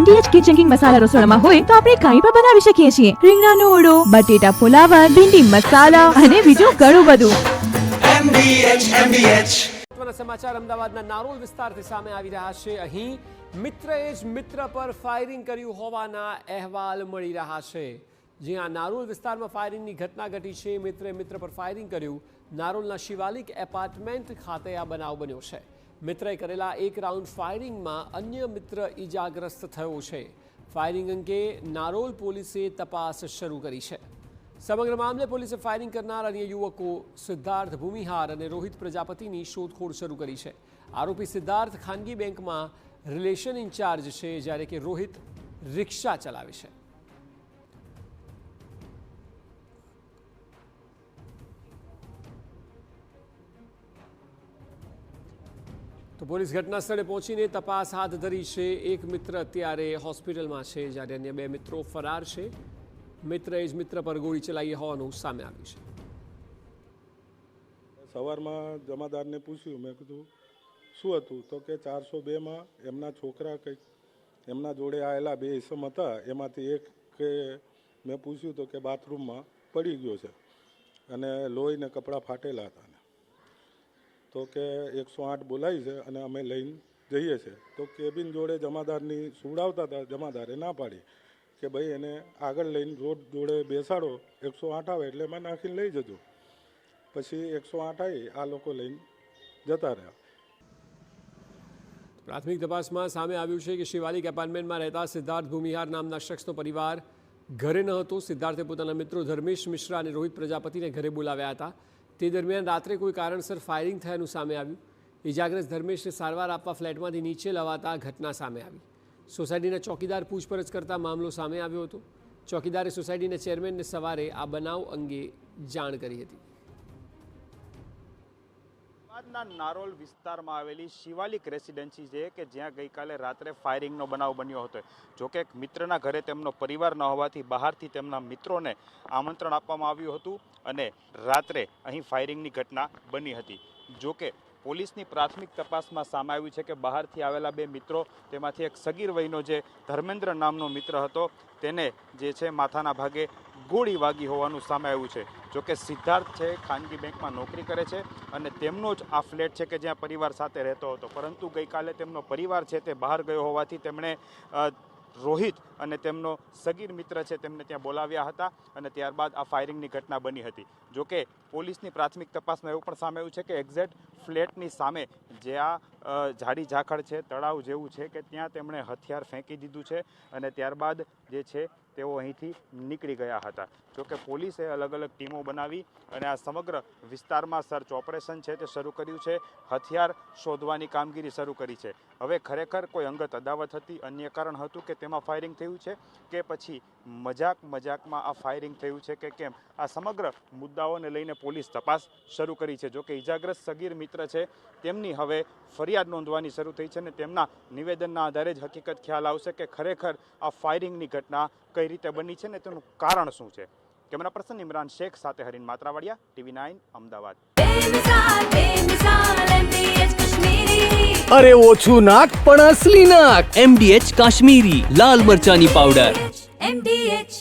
MDH kitchen king મસાલા રસોડામાં હોય તો આપણે કંઈ પણ બનાવી શકીએ છીએ. રીંગણાનો ઓળો, બટેટા ફુલાવર, ભીંડી મસાલા અને બીજું ઘણું બધું. MDH સમાચાર અમદાવાદના નારોલ વિસ્તારથી સામે આવી રહ્યા છે. અહીં મિત્રએ જ મિત્ર પર ફાયરિંગ કર્યું હોવાના અહેવાલ મળી રહ્યા છે. જ્યાં નારોલ વિસ્તારમાં ફાયરિંગની ઘટના ઘટી છે. મિત્રએ મિત્ર પર ફાયરિંગ કર્યું. નારોલના શિવાલિક એપાર્ટમેન્ટ ખાતે આ બનાવ બન્યો છે. મિત્રએ કરેલા એક રાઉન્ડ ફાયરિંગમાં અન્ય મિત્ર ઈજાગ્રસ્ત થયો છે. ફાયરિંગ અંગે નારોલ પોલીસે તપાસ શરૂ કરી છે. સમગ્ર મામલે પોલીસે ફાયરિંગ કરનાર અન્ય યુવકો સિદ્ધાર્થ ભૂમિહાર અને રોહિત પ્રજાપતિની શોધખોળ શરૂ કરી છે. આરોપી સિદ્ધાર્થ ખાનગી બેંકમાં રિલેશન ઇન્ચાર્જ છે, જ્યારે કે રોહિત રિક્ષા ચલાવે છે. તો પોલીસ ઘટના સ્થળે પહોંચીને તપાસ હાથ ધરી છે. એક મિત્ર અત્યારે હોસ્પિટલમાં છે, જ્યારે અન્ય બે મિત્રો ફરાર છે. મિત્રએ જ મિત્ર પર ગોળી ચલાવી હોવાનું સામે આવ્યું છે. સવારમાં જમાદારને પૂછ્યું, મેં કીધું શું હતું, તો કે 402માં એમના છોકરા કંઈક એમના જોડે આવેલા બે ઇસમ હતા, એમાંથી એક કે મેં પૂછ્યું તો કે બાથરૂમમાં પડી ગયો છે અને લોહીને કપડાં ફાટેલા હતા. તો કે 108 બોલાવી છે અને અમે લઈને જઈએ છીએ. તો કેબિન જોડે જમાદારની સુવડાવતા હતા. જમાદારે ના પાડી કે ભાઈ એને આગળ લઈને રોડ જોડે બેસાડો, 108 આવે એટલે એમાં નાખીને લઈ જજો. પછી 108 આવી, આ લોકો લઈને જતા રહ્યા. પ્રાથમિક તપાસમાં સામે આવ્યું છે કે શિવાલિક એપાર્ટમેન્ટમાં રહેતા સિદ્ધાર્થ ભૂમિહાર નામના શખ્સનો પરિવાર ઘરે ન હતો. સિદ્ધાર્થે પોતાના મિત્રો ધર્મેશ મિશ્રા અને રોહિત પ્રજાપતિને ઘરે બોલાવ્યા હતા. તે દરમિયાન રાત્રે કોઈ કારણસર ફાયરિંગ થયાનું સામે આવ્યું. ઇજાગ્રસ્ત ધર્મેશને સારવાર આપવા ફ્લેટમાંથી નીચે લવાતા ઘટના સામે આવી. સોસાયટીના ચોકીદાર પૂછપરછ કરતા મામલો સામે આવ્યો હતો. ચોકીદારે સોસાયટીના ચેરમેનને સવારે આ બનાવ અંગે જાણ કરી હતી. નારોલ વિસ્તારમાં આવેલી શિવાલિક રેસિડેન્સી છે કે જ્યાં ગઈકાલે રાત્રે ફાયરિંગનો બનાવ બન્યો હતો. જોકે એક મિત્રના ઘરે તેમનો પરિવાર ન હોવાથી બહારથી તેમના મિત્રોને આમંત્રણ આપવામાં આવ્યું હતું અને રાત્રે અહીં ફાયરિંગની ઘટના બની હતી. જોકે પોલીસની પ્રાથમિક તપાસમાં સામે આવ્યું છે કે બહારથી આવેલા બે મિત્રો, તેમાંથી એક સગીર વયનો જે ધર્મેન્દ્ર નામનો મિત્ર હતો, તેને જે છે માથાના ભાગે ગોળી વાગી હોવાનું સામે આવ્યું છે. જોકે સિદ્ધાર્થ છે ખાનગી બેંકમાં નોકરી કરે છે અને તેમનો જ આ ફ્લેટ છે કે જ્યાં પરિવાર સાથે રહેતો હતો. પરંતુ ગઈકાલે તેમનો પરિવાર છે તે બહાર ગયો હોવાથી તેમણે રોહિત અને તેમનો સગીર મિત્ર છે તેમને ત્યાં બોલાવ્યા હતા અને ત્યારબાદ આ ફાયરિંગની ઘટના બની હતી. જોકે પોલીસની પ્રાથમિક તપાસમાં એવું પણ સામે આવ્યું છે કે એક્ઝેક્ટ ફ્લેટની સામે જે આ ઝાડી ઝાખડ છે, તળાવ જેવું છે કે ત્યાં તેમણે હથિયાર ફેંકી દીધું છે અને ત્યારબાદ જે છે તેઓ અહીંથી નીકળી ગયા હતા. જોકે પોલીસે અલગ અલગ ટીમો બનાવી અને આ સમગ્ર વિસ્તારમાં સર્ચ ઓપરેશન છે તે શરૂ કર્યું છે. હથિયાર શોધવાની કામગીરી શરૂ કરી છે. હવે ખરેખર કોઈ અંગત અદાવત હતી, અન્ય કારણ હતું કે તેમાં ફાયરિંગ થયું છે કે પછી મજાકમાં આ ફાયરિંગ થયું છે કે કેમ, આ સમગ્ર મુદ્દાઓને લઈને પોલીસ તપાસ શરૂ કરી છે. જોકે ઇજાગ્રસ્ત સગીર મિત્ર છે તેમની હવે ફરિયાદ નોંધવાની શરૂ થઈ છે અને તેમના નિવેદનના આધારે જ હકીકત ખ્યાલ આવશે કે ખરેખર આ ફાયરિંગની ઘટના કઈ રીતે બની છે ને તેનું કારણ શું છે. કેમેરા પર્સન ઇમરાન શેખ સાથે હરીન માત્રાવાડિયા, TV9 અમદાવાદ. અરે ઓછું નાક પણ અસલી નાક. MDH કાશ્મીરી લાલ મરચાની પાવડર. MDH